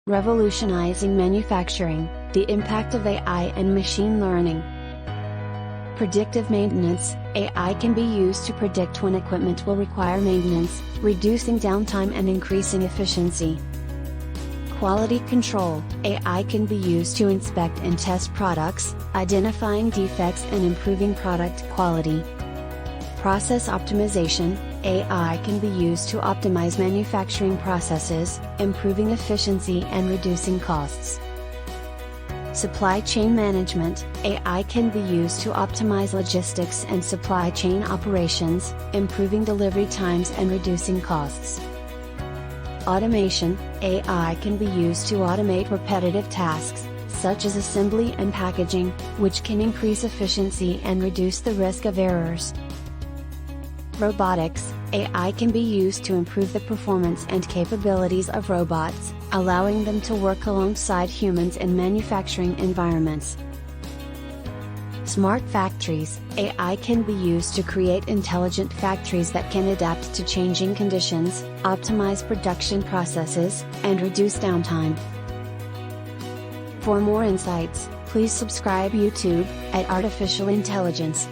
Revolutionizing manufacturing, the impact of AI and machine learning. Predictive maintenance, AI can be used to predict when equipment will require maintenance, reducing downtime and increasing efficiency. Quality control, AI can be used to inspect and test products, identifying defects and improving product quality. Process optimization, AI can be used to optimize manufacturing processes, improving efficiency and reducing costs. Supply chain management, AI can be used to optimize logistics and supply chain operations, improving delivery times and reducing costs. Automation, AI can be used to automate repetitive tasks, such as assembly and packaging, which can increase efficiency and reduce the risk of errors. Robotics, AI can be used to improve the performance and capabilities of robots, allowing them to work alongside humans in manufacturing environments. Smart factories, AI can be used to create intelligent factories that can adapt to changing conditions, optimize production processes, and reduce downtime. For more insights, please subscribe YouTube at Artificial Intelligence.